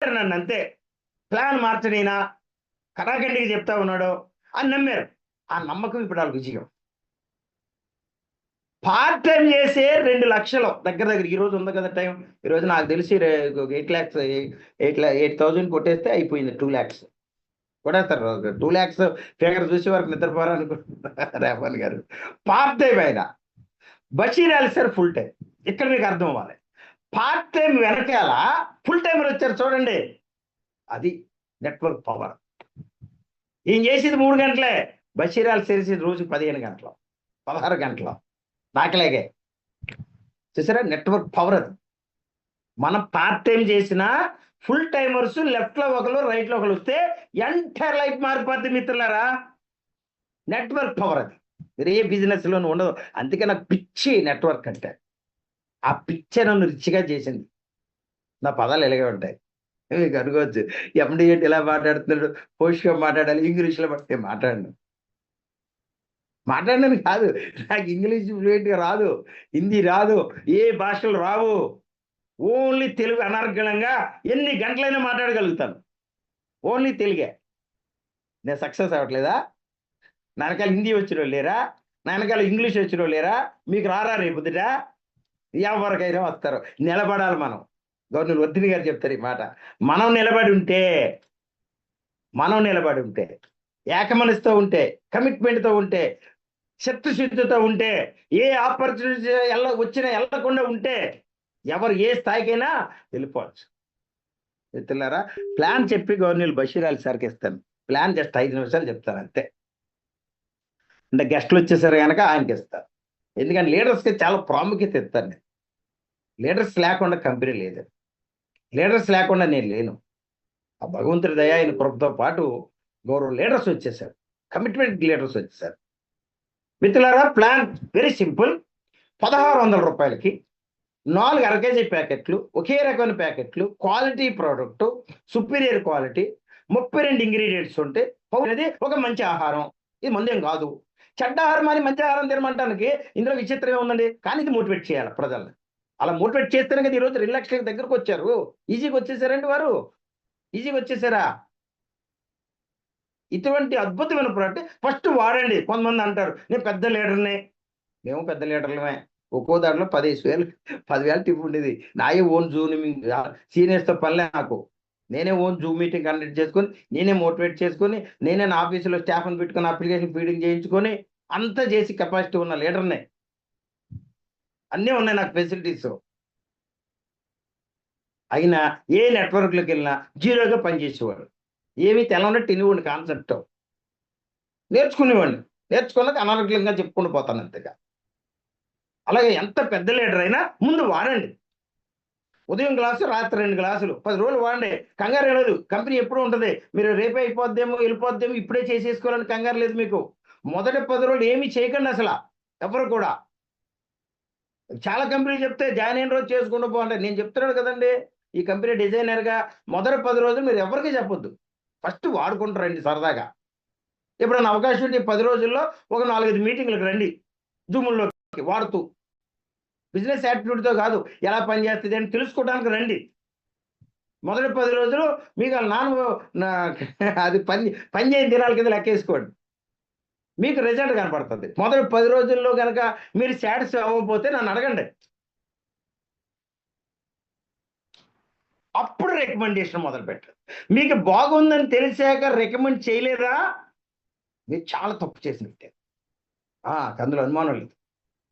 నన్ను అంతే. ప్లాన్ మార్చడైనా కరాఖండిగా చెప్తా ఉన్నాడు అని నమ్మారు. ఆ నమ్మకం ఇప్పుడు వాళ్ళ విజయం. పార్ట్ టైం చేసే 2,00,000 దగ్గర దగ్గర ఈ రోజు ఉంది కదా టైం. ఈ రోజు నాకు తెలిసి 8 lakhs 8,000 కొట్టేస్తే అయిపోయింది. 2 lakhs కొట్టేస్తారు. 2 lakhs ఫిగర్ చూసే వరకు నిద్రపోరా అనుకుంటున్నారు రేపల్ గారు. పార్ట్ టైం ఆయన Basheer Ali sir full time. ఇక్కడ మీకు అర్థం అవ్వాలి. పార్ట్ టైం వెనకాల ఫుల్ టైమర్ వచ్చారు చూడండి. అది నెట్వర్క్ పవర్. ఈయన చేసేది 3 గంటలే, బషీర్ అలీ చేసేది రోజు 15 గంటలు 16 గంటలు నాకలేగే. చూసారా నెట్వర్క్ పవర్ అది. మనం పార్ట్ టైం చేసిన ఫుల్ టైమర్స్ లెఫ్ట్ లో ఒకరు రైట్ లో ఒకరు వస్తే ఎంటైర్ లైఫ్ మారిపోద్ది మిత్రులారా. నెట్వర్క్ పవర్ అది. మీరు ఏ బిజినెస్ లోనూ ఉండదు. అందుకే నాకు పిచ్చి నెట్వర్క్ అంటే. ఆ పిచ్చే నన్ను రిచ్గా చేసింది. నా పదాలు ఇలాగే ఉంటాయి. మీకు అనుకోవచ్చు ఎండి ఏంటి ఇలా మాట్లాడుతున్నాడు, పోషిగా మాట్లాడాలి, ఇంగ్లీష్లో పడితే మాట్లాడినని కాదు. నాకు ఇంగ్లీష్ ఫ్లూయెంట్గా రాదు, హిందీ రాదు, ఏ భాషలు రావు. ఓన్లీ తెలుగు అనర్గళంగా ఎన్ని గంటలైనా మాట్లాడగలుగుతాను. ఓన్లీ తెలుగే. నేను సక్సెస్ అవ్వట్లేదా? నా వెనకాల హిందీ వచ్చిన వాళ్ళు లేరా? నా వెనకాల ఇంగ్లీష్ వచ్చిన వాళ్ళు లేరా? మీకు రారా రేపుదిట? ఎవరికైనా వస్తారు. నిలబడాలి మనం. గవర్నర్ వర్ధిని గారు చెప్తారు ఈ మాట. మనం నిలబడి ఉంటే ఏకమనసుతో ఉంటే, కమిట్మెంట్తో ఉంటే, శక్తిశుద్ధితో ఉంటే, ఏ ఆపర్చునిటీ వచ్చినా వెళ్ళకుండా ఉంటే ఎవరు ఏ స్థాయికైనా వెళ్ళిపోవచ్చు. చెప్తున్నారా? ప్లాన్ చెప్పి గవర్నర్ బషీర్ అలీ సార్కి ఇస్తాను. ప్లాన్ జస్ట్ 5 నిమిషాలు చెప్తాను అంతే. అంటే గెస్ట్లు వచ్చేసారు కనుక ఆయనకి ఇస్తాను. ఎందుకంటే లీడర్స్కి చాలా ప్రాముఖ్యత ఇస్తాను నేను. లీడర్స్ లేకుండా కంపెనీ లేదు. లీడర్స్ లేకుండా నేను లేను. ఆ భగవంతుడి దయ ఆయన కృపతో పాటు గౌరవ లీడర్స్ వచ్చేసారు, కమిట్మెంట్ లీడర్స్ వచ్చేసారు. మిత్రులారా, ప్లాన్ వెరీ సింపుల్. 1,600 రూపాయలకి 4 అర కేజీ ప్యాకెట్లు, ఒకే రకమైన ప్యాకెట్లు, quality product, superior quality, 32 ingredients ఉంటే అనేది ఒక మంచి ఆహారం. ఇది మందేం కాదు. చెడ్డ ఆహారం అని మంచి ఆహారం తినమంటానికి ఇందులో విచిత్రం ఏముందండి? కానీ ఇది మోటివేట్ చేయాలి ప్రజల్ని. అలా మోటివేట్ చేస్తేనే కదా ఈరోజు 2 లక్షల దగ్గరకు వచ్చారు. ఈజీగా వచ్చేసారండి వారు. ఈజీగా వచ్చేసారా? ఇటువంటి అద్భుతమైన ప్రోడక్ట్ ఫస్ట్ వాడండి. కొంతమంది అంటారు నేను పెద్ద లీడర్ని. మేము పెద్ద లీడర్లమే. ఒక్కో దాంట్లో 10,000 10,000 టిప్ ఉండేది. నాయే ఓన్ జూమ్ సీనియర్స్తో పనిలే నాకు. నేనే ఓన్ జూమ్ మీటింగ్ కండక్ట్ చేసుకొని, నేనే మోటివేట్ చేసుకొని, నేనే నా ఆఫీసులో స్టాఫ్ని పెట్టుకొని అప్లికేషన్ ఫీడింగ్ చేయించుకొని అంతా చేసి కెపాసిటీ ఉన్న లీడర్నే. అన్నీ ఉన్నాయి నాకు ఫెసిలిటీస్. అయినా ఏ నెట్వర్క్లోకి వెళ్ళినా జీరోగా పనిచేసేవాడు. ఏమీ తెలవనట్టు తినేవాడిని. కాన్సెప్ట్ నేర్చుకునేవాడిని. నేర్చుకున్నాక అనారోగ్యంగా చెప్పుకుంటూ పోతాను అంతేగా. అలాగే ఎంత పెద్ద లీడర్ అయినా ముందు వాడండి. ఉదయం గ్లాసు, రాత్రి 2 గ్లాసులు 10 రోజులు వాడండి. కంగారు లేదు. కంపెనీ ఎప్పుడు ఉంటుంది. మీరు రేపే అయిపోద్దేమో, వెళ్ళిపోద్దేమో, ఇప్పుడే చేసేసుకోవాలని కంగారు లేదు మీకు. మొదటి 10 రోజులు ఏమీ చేయకండి అసలు ఎవరు కూడా. చాలా కంపెనీలు చెప్తే జాయిన్ అయిన రోజు చేసుకుంటూ పోండి. నేను చెప్తున్నాను కదండి, ఈ కంపెనీ డిజైనర్గా మొదటి 10 రోజులు మీరు ఎవరికీ చెప్పొద్దు. ఫస్ట్ వాడుకుంటారండి సరదాగా. ఎప్పుడైనా అవకాశం ఉంటే 10 రోజుల్లో ఒక 4-5 మీటింగ్లకు రండి. జూముల్లోకి వాడుతూ బిజినెస్ యాటిట్యూడ్తో కాదు, ఎలా పనిచేస్తుంది అని తెలుసుకోవడానికి రండి. మొదటి 10 రోజులు మీకు అది పని చేయని దినాల కింద లెక్కేసుకోండి. మీకు రిజల్ట్ కనపడుతుంది. మొదటి 10 రోజుల్లో కనుక మీరు సాటిస్ఫై అవ్వకపోతే నన్ను అడగండి. అప్పుడు రికమెండేషన్ మొదలు పెట్టండి. మీకు బాగుందని తెలిసాక రికమెండ్ చేయలేదా, మీరు చాలా తప్పు చేసినట్టే. అందులో అనుమానం లేదు.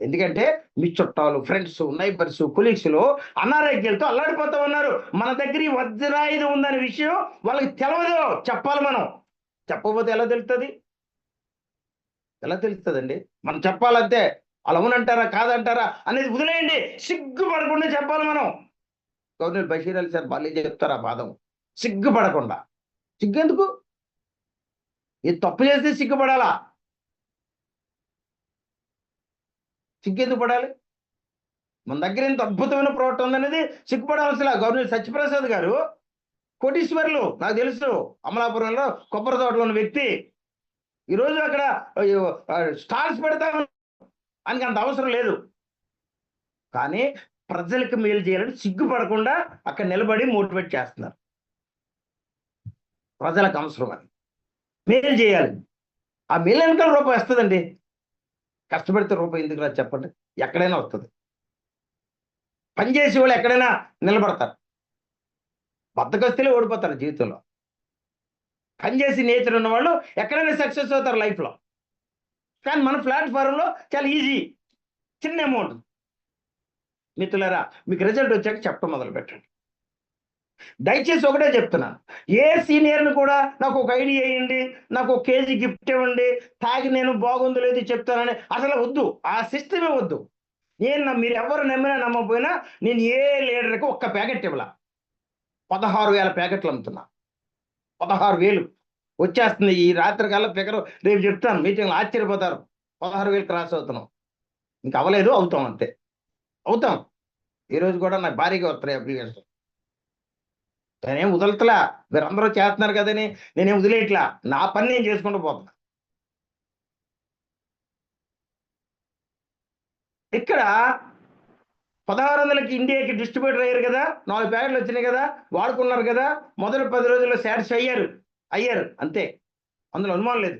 ఎందుకంటే మీ చుట్టాలు, ఫ్రెండ్స్, నైబర్స్, కొలీగ్స్లో అనారోగ్యాలతో అల్లాడిపోతూ ఉన్నారు. మన దగ్గర ఈ వజ్రాయుధం ఉందనే విషయం వాళ్ళకి తెలవదు. చెప్పాలి మనం. చెప్పకపోతే ఎలా తెలుస్తుంది? ఎలా తెలుస్తుందండి? మనం చెప్పాలంతే. అలా అవునంటారా కాదంటారా అనేది వదిలేయండి. సిగ్గుపడకుండా చెప్పాలి మనం. గవర్నర్ బషీర్ అలీ సార్ బాగా చెప్తారు ఆ బాధం. సిగ్గుపడకుండా. సిగ్గెందుకు? ఇది తప్పు చేస్తే సిగ్గుపడాలా? సిగ్గెందుకు పడాలి? మన దగ్గర ఇంత అద్భుతమైన ప్రోడక్ట్ ఉందనేది సిగ్గుపడాల్సిన. గవర్నర్ సత్యప్రసాద్ గారు కోటీశ్వర్లు, నాకు తెలుసు. అమలాపురంలో కొబ్బరి తోటలో ఉన్న వ్యక్తి ఈరోజు అక్కడ స్టాల్స్ పెడతా ఆయనకి అంత అవసరం లేదు. కానీ ప్రజలకు మేలు చేయాలని సిగ్గుపడకుండా అక్కడ నిలబడి మోటివేట్ చేస్తున్నారు. ప్రజలకు అవసరం అని మేలు చేయాలి. ఆ మేలు వెనకాల రూపాయి వస్తుందండి. కష్టపడితే రూపాయి ఎందుకు రాదు చెప్పండి? ఎక్కడైనా వస్తుంది. పనిచేసే వాళ్ళు ఎక్కడైనా నిలబడతారు. బద్దకస్తులే ఓడిపోతారు జీవితంలో. పనిచేసి నేచర్ ఉన్న వాళ్ళు ఎక్కడైనా సక్సెస్ అవుతారు లైఫ్లో. కానీ మన ప్లాట్ఫారంలో చాలా ఈజీ, చిన్న అమౌంట్. మిత్రులారా, మీకు రిజల్ట్ వచ్చాక చెప్పడం మొదలు పెట్టండి. దయచేసి ఒకటే చెప్తున్నాను, ఏ సీనియర్ని కూడా నాకు ఒక ఐడియా ఇవ్వండి, నాకు ఒక కేజీ గిఫ్ట్ ఇవ్వండి, తాగి నేను బాగుందో లేదు చెప్తానని అసలు వద్దు. ఆ సిస్టమే వద్దు. మీరు ఎవరు నమ్మినా నమ్మకపోయినా నేను ఏ లీడర్కి ఒక్క ప్యాకెట్ ఇవ్వాల. 16,000 ప్యాకెట్లు అమ్ముతున్నా. 16,000 వచ్చేస్తుంది ఈ రాత్రి కల్లా. ఫిగర్ రేపు చెప్తాను మీటింగ్లో, ఆశ్చర్యపోతారు. 16,000 క్రాస్ అవుతున్నాం. ఇంకా అవ్వలేదు, అవుతాం అంతే. అవుతాం. ఈరోజు కూడా నాకు భారీగా వస్తున్నాయి అప్లికేషన్. నేనేం వదలతలా, మీరందరూ చేస్తున్నారు కదని నేనేం వదిలేయట్లా. నా పని నేను చేసుకుంటూ పోతున్నా. ఇక్కడ 1600కి ఇండియాకి డిస్ట్రిబ్యూటర్ అయ్యారు కదా, 4 ప్యాకెట్లు వచ్చినాయి కదా, వాడుకున్నారు కదా, మొదటి 10 రోజుల్లో సాటిస్ఫై అయ్యారు అంతే. అందులో అనుమానం లేదు.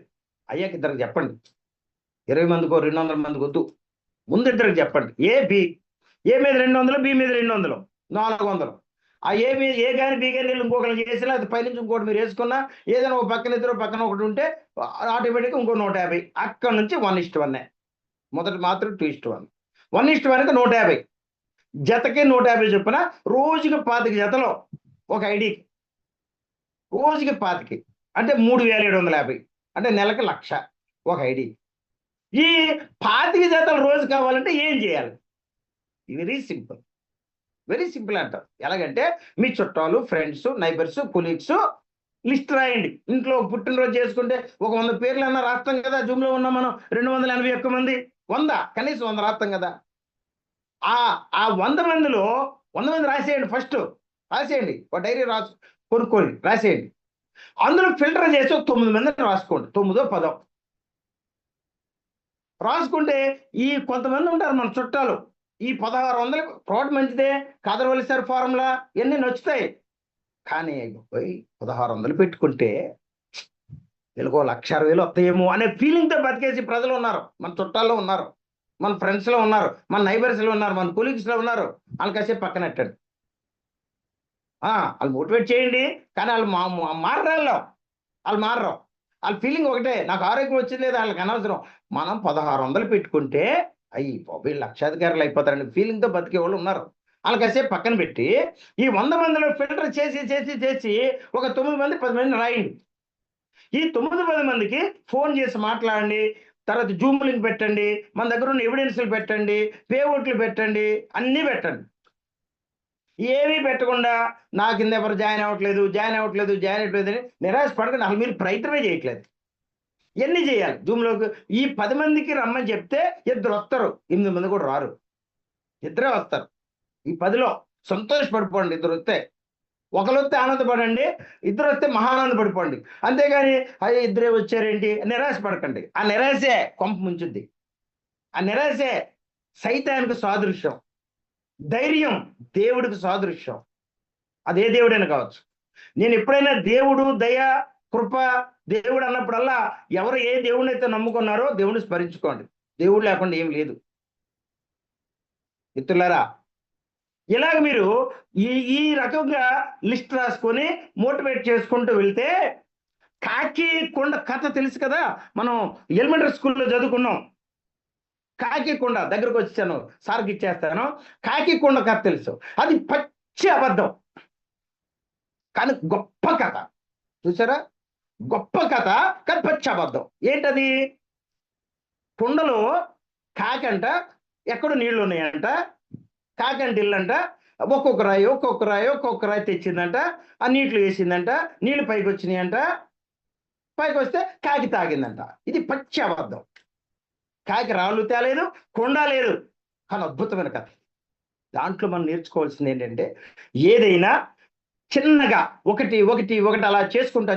అయ్యాక ఇద్దరికి చెప్పండి. 20 మందికో 200 మందికి వద్దు. ముందు ఇద్దరికి చెప్పండి. ఏ మీద 200, బి మీద 200, 400. ఆ ఏ కానీ బి కానీ ఇంకొకరు చేసినా అది పైనుంచి ఇంకోటి మీరు వేసుకున్నా, ఏదైనా ఒక పక్కన ఇద్దరు పక్కన ఒకటి ఉంటే ఆటోమేటిక్గా ఇంకో 150. అక్కడ నుంచి 1:1. మొదటి మాత్రం 2:1. 1:1కి 150. జతకి 150 చొప్పున రోజుకి 25 జతలో ఒక ఐడికి. రోజుకి 25 అంటే 3,750. అంటే నెలకి 1,00,000 ఒక ఐడి. ఈ 25 జతలు రోజు కావాలంటే ఏం చేయాలి? Very simple. వెరీ సింపుల్ అంటారు. ఎలాగంటే మీ చుట్టాలు, ఫ్రెండ్స్, నైబర్స్, కొలీగ్స్ లిస్ట్ రాయండి. ఇంట్లో పుట్టినరోజు చేసుకుంటే ఒక 100 పేర్లు అన్నా రాస్తాం కదా. జూమ్లో ఉన్నాం మనం 281 మంది. 100 కనీసం 100 రాస్తాం కదా. ఆ 100 మందిలో 100 మంది రాసేయండి. ఫస్ట్ రాసేయండి. ఒక డైరీ కొనుక్కోండి, రాసేయండి. అందులో ఫిల్టర్ చేసి ఒక 9 మందిని రాసుకోండి. 9 10 రాసుకుంటే ఈ కొంతమంది ఉంటారు మన చుట్టాలు. ఈ 1600 ప్రోడక్ట్ మంచిదే, కాదరవల్లి సార్ ఫార్ములా ఇవన్నీ నచ్చుతాయి. కానీ 1600 పెట్టుకుంటే వీళ్ళకో 1,60,000 వస్తాయేమో అనే ఫీలింగ్తో బతికేసి ప్రజలు ఉన్నారు. మన చుట్టాల్లో ఉన్నారు, మన ఫ్రెండ్స్లో ఉన్నారు, మన నైబర్స్లో ఉన్నారు, మన కొలీగ్స్లో ఉన్నారు. వాళ్ళు కాసేపు పక్కనెట్టండి. వాళ్ళు మోటివేట్ చేయండి. కానీ వాళ్ళు మారరాళ్ళు. వాళ్ళు మారరు. వాళ్ళ ఫీలింగ్ ఒకటే, నాకు ఆరోగ్యం వచ్చింది లేదా వాళ్ళకి అనవసరం. మనం 1600 పెట్టుకుంటే వీళ్ళు లక్షాధికారులు అయిపోతారని ఫీలింగ్తో బతికే వాళ్ళు ఉన్నారు. వాళ్ళు కాసేపు పక్కన పెట్టి ఈ 100 మందిలో ఫిల్టర్ చేసి ఒక 9 మంది 10 మందిని రాయండి. ఈ 9-10 మందికి ఫోన్ చేసి మాట్లాడండి. తర్వాత జూమ్ లింక్ పెట్టండి, మన దగ్గర ఉన్న ఎవిడెన్స్లు పెట్టండి, పే ఓట్లు పెట్టండి, అన్నీ పెట్టండి. ఏమీ పెట్టకుండా నా కింద ఎవరు జాయిన్ అవ్వట్లేదు అని నిరాశ పడకండి. అసలు మీరు ప్రయత్నమే చేయట్లేదు. ఎన్ని చేయాలి? జూమ్లోకి ఈ 10 మందికి రమ్మని చెప్తే 2 వస్తారు, 8 మంది కూడా రారు. 2 వస్తారు. ఈ 10లో సంతోషపడిపోండి. 2 వస్తే, ఒకరు వస్తే ఆనందపడండి, 2 వస్తే మహానందపడిపోండి. అంతేగాని 2 వచ్చారేంటి నిరాశ పడకండి. ఆ నిరాశే కొంప ముంచుద్ది. ఆ నిరాశే సైతానికి సాదృశ్యం. ధైర్యం దేవుడికి సాదృశ్యం. అదే దేవుడైనా కావచ్చు. నేను ఎప్పుడైనా దేవుడు, దయ, కృప, దేవుడు అన్నప్పుడల్లా ఎవరు ఏ దేవుడిని అయితే నమ్ముకున్నారో దేవుడిని స్మరించుకోండి. దేవుడు లేకుండా ఏం లేదు. మిత్రులారా, ఇలాగ మీరు ఈ రకంగా లిస్ట్ రాసుకొని మోటివేట్ చేసుకుంటూ వెళ్తే, కాకి కొండ కథ తెలుసు కదా, మనం ఎలిమెంటరీ స్కూల్లో చదువుకున్నాం. కాకి కొండ దగ్గరకు వచ్చాను, సార్కి ఇచ్చేస్తాను. కాకి కొండ కథ తెలుసు. అది పచ్చి అబద్ధం, కానీ గొప్ప కథ. చూసారా? గొప్ప కథ, కానీ పచ్చి అబద్ధం. ఏంటది? కుండలో కాకంట ఎక్కడో నీళ్లు ఉన్నాయంట. కాకంట ఇల్లంట ఒక్కొక్క రాయి తెచ్చిందంట. ఆ నీటిలో వేసిందంట. నీళ్లు పైకి వచ్చినాయంట. పైకి వస్తే కాకి తాగిందంట. ఇది పచ్చి అబద్ధం. కాకి రాళ్ళు తేలేదు, కొండ లేదు, కానీ అద్భుతమైన కథ. దాంట్లో మనం నేర్చుకోవాల్సింది ఏంటంటే, ఏదైనా చిన్నగా ఒకటి అలా చేసుకుంటా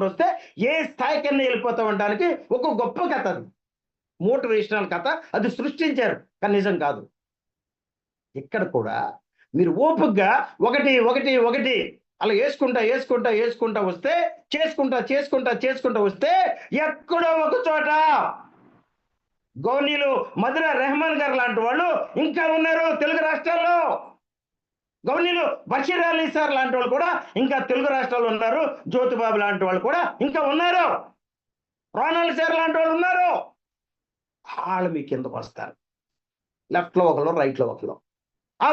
వస్తే ఏ స్థాయికన్నా వెళ్ళిపోతా ఉండడానికి ఒక గొప్ప కథ. అది మోటివేషనల్ కథ. అది సృష్టించారు, కానీ నిజం కాదు. ఇక్కడ కూడా మీరు ఓపికగా ఒకటి అలా వేసుకుంటా వస్తే చేసుకుంటా వస్తే ఎక్కడో ఒక చోట గౌనీలు మధుర రెహమాన్ గారు లాంటి వాళ్ళు ఇంకా ఉన్నారు తెలుగు రాష్ట్రాల్లో. గౌనీలు బషీర్ అలీ సార్ లాంటి వాళ్ళు కూడా ఇంకా తెలుగు రాష్ట్రాల్లో ఉన్నారు. జ్యోతిబాబు లాంటి వాళ్ళు కూడా ఇంకా ఉన్నారు. రోనాల్డ్ సార్ లాంటి వాళ్ళు ఉన్నారు. వాళ్ళు మీ కిందకు వస్తారు. లెఫ్ట్లో ఒకరు, రైట్లో ఒకరు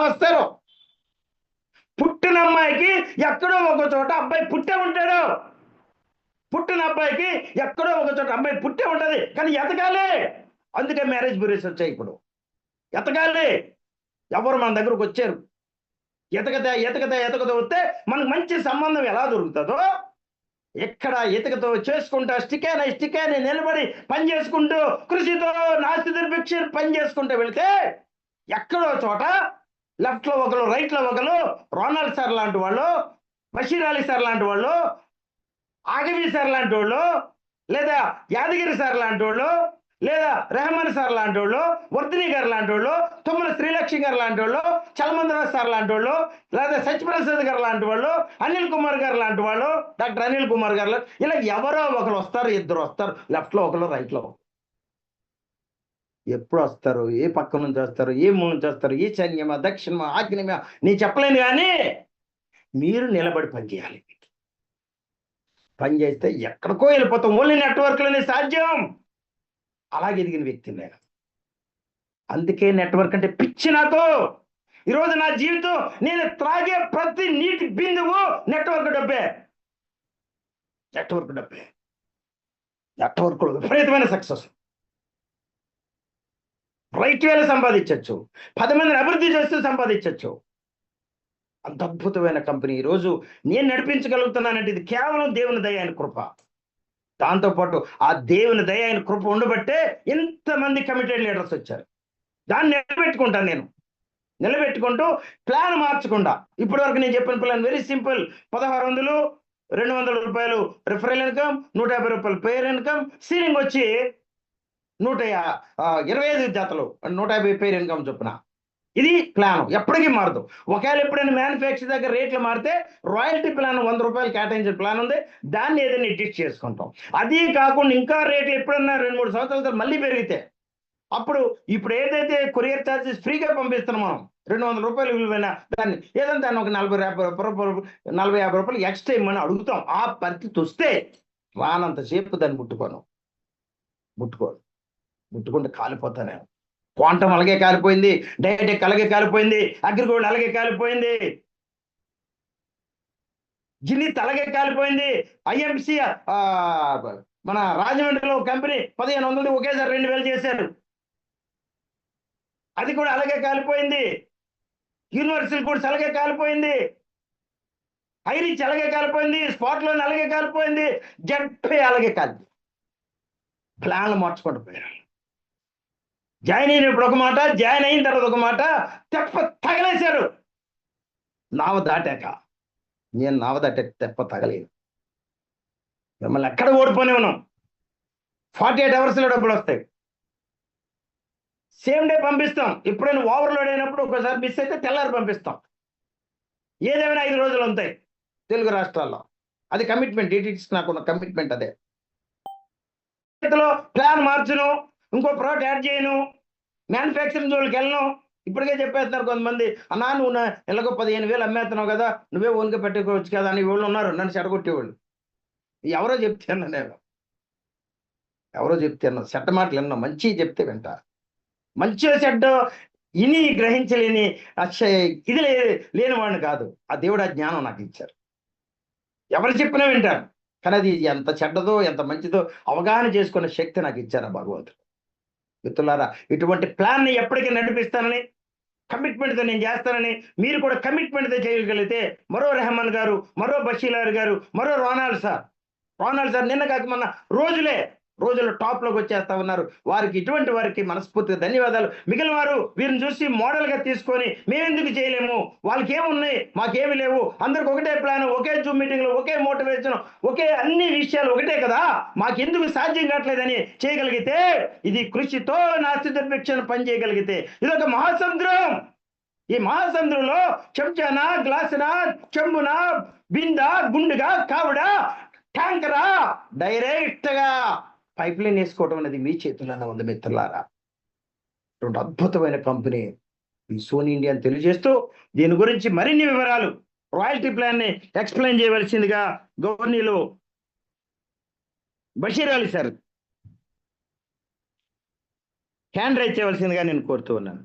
వస్తారు. పుట్టిన అమ్మాయికి ఎక్కడో ఒక చోట అబ్బాయి పుట్టే ఉంటాడు. పుట్టిన అబ్బాయికి ఎక్కడో ఒక చోట అమ్మాయి పుట్టే ఉంటది. కానీ ఎతకాలి. అందుకే మ్యారేజ్ బ్యూరోస్ వచ్చాయి. ఇప్పుడు ఎతకాలి. ఎవరు మన దగ్గరకు వచ్చారు, ఎతకతా వస్తే మనకు మంచి సంబంధం ఎలా దొరుకుతుందో, ఎక్కడ ఎతకతో చేసుకుంటా స్టికాని నిలబడి పని చేసుకుంటూ కృషితో నాస్తి దుర్భిక్ష పని చేసుకుంటూ వెళితే ఎక్కడో చోట లెఫ్ట్లో ఒకరు, రైట్లో ఒకరు, రోనాల్డ్ సార్ లాంటి వాళ్ళు, బషీర్ అలీ సార్ లాంటి వాళ్ళు, ఆగవి సార్ లాంటి వాళ్ళు, లేదా యాదగిరి సార్ లాంటి వాళ్ళు, లేదా రెహమాన్ సార్ లాంటి వాళ్ళు, వర్ధిని గారు లాంటి వాళ్ళు, తుమ్మల శ్రీలక్ష్మి గారు లాంటి వాళ్ళు, చలమందరాజ్ సార్ లాంటి వాళ్ళు, లేదా సత్యప్రసాద్ గారు లాంటి వాళ్ళు, అనిల్ కుమార్ గారు లాంటి వాళ్ళు, డాక్టర్ అనిల్ కుమార్ గారు, ఇలా ఎవరో ఒకరు వస్తారు, ఇద్దరు వస్తారు. లెఫ్ట్లో ఒకరు, రైట్లో. ఎప్పుడు వస్తారు, ఏ పక్క నుంచి వస్తారు, ఏ మూల నుంచి వస్తారు, ఏ సైన్యమా, దక్షిణమా, ఆగ్నేయమా నేను చెప్పలేను. కానీ మీరు నిలబడి పనిచేయాలి. పని చేస్తే ఎక్కడికో వెళ్ళిపోతాం. ఓన్లీ నెట్వర్క్లోనే సాధ్యం. అలాగే ఎదిగిన వ్యక్తి నేను. అందుకే నెట్వర్క్ అంటే పిచ్చి నాకు. ఈరోజు నా జీవితం, నేను త్రాగే ప్రతి నీటి బిందువు నెట్వర్క్ డబ్బే. నెట్వర్క్ విపరీతమైన సక్సెస్. రైట్ వేలో సంపాదించవచ్చు, 10 మందిని అభివృద్ధి చేస్తూ సంపాదించవచ్చు. అంత అద్భుతమైన కంపెనీ ఈరోజు నేను నడిపించగలుగుతున్నానంటే ఇది కేవలం దేవుని దయ అయిన కృప. దాంతోపాటు ఆ దేవుని దయ అయిన కృప ఉండబట్టే ఇంతమంది కమిటెడ్ లీడర్స్ వచ్చారు. దాన్ని నిలబెట్టుకుంటూ ప్లాన్ మార్చకుండా ఇప్పటి వరకు నేను చెప్పిన ప్లాన్ వెరీ సింపుల్. 1600, 200 రూపాయలు రిఫరల్ ఇన్కమ్, 150 రూపాయలు పేర్ ఇన్కమ్, సీలింగ్ వచ్చి 125 జతలు 150 పేర్ ఇన్కమ్ చొప్పున. ఇది ప్లాన్ ఎప్పటికీ మారదు. ఒకవేళ ఎప్పుడైనా మ్యానుఫ్యాక్చర్ దగ్గర రేట్లు మారితే రాయల్టీ ప్లాన్ 100 రూపాయలు కేటాయించే ప్లాన్ ఉంది. దాన్ని ఏదైనా అడ్జస్ట్ చేసుకుంటాం. అది కాకుండా ఇంకా రేట్లు ఎప్పుడన్నా 2-3 సంవత్సరాల తర్వాత మళ్ళీ పెరిగితే అప్పుడు ఇప్పుడు ఏదైతే కొరియర్ ఛార్జెస్ ఫ్రీగా పంపిస్తున్నాం మనం 200 రూపాయలు విలువైన దాన్ని ఏదంటే దాన్ని ఒక 40-50 రూపాయలు ఎక్స్ట్రా ఇమ్మని అడుగుతాం. ఆ పరిస్థితి వస్తే రానంతసేపు దాన్ని ముట్టుకుంటే కాలిపోతానే. క్వాంటం అలాగే కాలిపోయింది, డైటెక్ అలాగే కాలిపోయింది, అగ్రిగోల్డ్ అలాగే కాలిపోయింది, జినిత్ అలాగే కాలిపోయింది, ఐఎంసి మన రాజమండ్రిలో కంపెనీ 1500 ఒకేసారి 2000 చేశారు, అది కూడా అలాగే కాలిపోయింది. యూనివర్సల్ కూడా అలాగే కాలిపోయింది, ఐరిచ్ అలాగే కాలిపోయింది, స్పాట్లోని అలాగే కాలిపోయింది, జడ్పే అలాగే కాలిపోయింది. ప్లాన్లు మార్చుకుంటూ పోయారు. జాయిన్ అయినప్పుడు ఒక మాట, జాయిన్ అయిన తర్వాత ఒక మాట, తగలేశారు. నావ దాటాక తెప్ప తగలేదు. మిమ్మల్ని ఎక్కడ ఓడిపోనే ఉన్నాం. 48 అవర్స్లో డబ్బులు వస్తాయి. సేమ్ డే పంపిస్తాం. ఎప్పుడైనా ఓవర్లోడ్ అయినప్పుడు ఒకసారి మిస్ అయితే తెల్లారి పంపిస్తాం. ఏదేమైనా 5 రోజులు ఉంటాయి తెలుగు రాష్ట్రాల్లో. అది కమిట్మెంట్. ఇట్స్ నాకున్న కమిట్మెంట్ అదే. ప్లాన్ మార్చును, ఇంకో ప్రోడక్ట్ యాడ్ చేయను, మ్యానుఫ్యాక్చరింగ్ జోలికి వెళ్ళను. ఇప్పటికే చెప్పేస్తున్నారు కొంతమంది, అన్నా నువ్వు నెలకు 15,000 అమ్మేస్తున్నావు కదా, నువ్వే ఓన్గా పెట్టుకోవచ్చు కదా అని వాళ్ళు ఉన్నారు, నన్ను చెడగొట్టేవాళ్ళు. ఎవరో చెప్తాను, చెడ్డ మాటలు విన్నా. మంచి చెప్తే వింటా. మంచిగా చెడ్డ ఇని గ్రహించలేని ఇది లేని వాడిని కాదు. ఆ దేవుడు ఆ జ్ఞానం నాకు ఇచ్చారు. ఎవరు చెప్పినా వింటాను. కానీ అది ఎంత చెడ్డదో ఎంత మంచిదో అవగాహన చేసుకునే శక్తి నాకు ఇచ్చారు ఆ భగవంతుడు. మిత్రులారా, ఇటువంటి ప్లాన్ని ఎప్పటికీ నడిపిస్తానని, కమిట్మెంట్తో నేను చేస్తానని మీరు కూడా కమిట్మెంట్తో చేయగలిగితే మరో రెహమాన్ గారు, మరో బషీర్ గారు, మరో రోనాల్డ్ సార్ నిన్న కాక మొన్న రోజులు టాప్లోకి వచ్చేస్తా ఉన్నారు. ఇటువంటి వారికి మనస్ఫూర్తిగా ధన్యవాదాలు. మిగిలిన వారు వీరిని చూసి మోడల్గా తీసుకొని మేమెందుకు చేయలేము, వాళ్ళకి ఏమున్నాయి మాకేమి లేవు, అందరికి ఒకటే ప్లాన్, ఒకే జూమ్ మీటింగ్లు, ఒకే మోటివేషన్, ఒకే అన్ని విషయాలు ఒకటే కదా, మాకెందుకు సాధ్యం కావట్లేదని చేయగలిగితే, ఇది కృషితో నాస్తి దుర్భిక్షను పని చేయగలిగితే ఇదొక మహాసముద్రం. ఈ మహాసముద్రంలో చెంచానా, గ్లాసునా, చెంబునా, బిందా, గుండుగా, కావుడా, ట్యాంకరా, డైరెక్ట్ గా పైప్ లైన్ వేసుకోవడం అనేది మీ చేతుల్లోనే ఉంది మిత్రులారా. రెండు అద్భుతమైన కంపెనీ ఈ సోనీ ఇండియా అని తెలియజేస్తూ, దీని గురించి మరిన్ని వివరాలు, రాయల్టీ ప్లాన్ ని ఎక్స్ప్లెయిన్ చేయవలసిందిగా గవర్నీలు Bashir Ali sir hand raise చేయవలసిందిగా నేను కోరుతూ ఉన్నాను.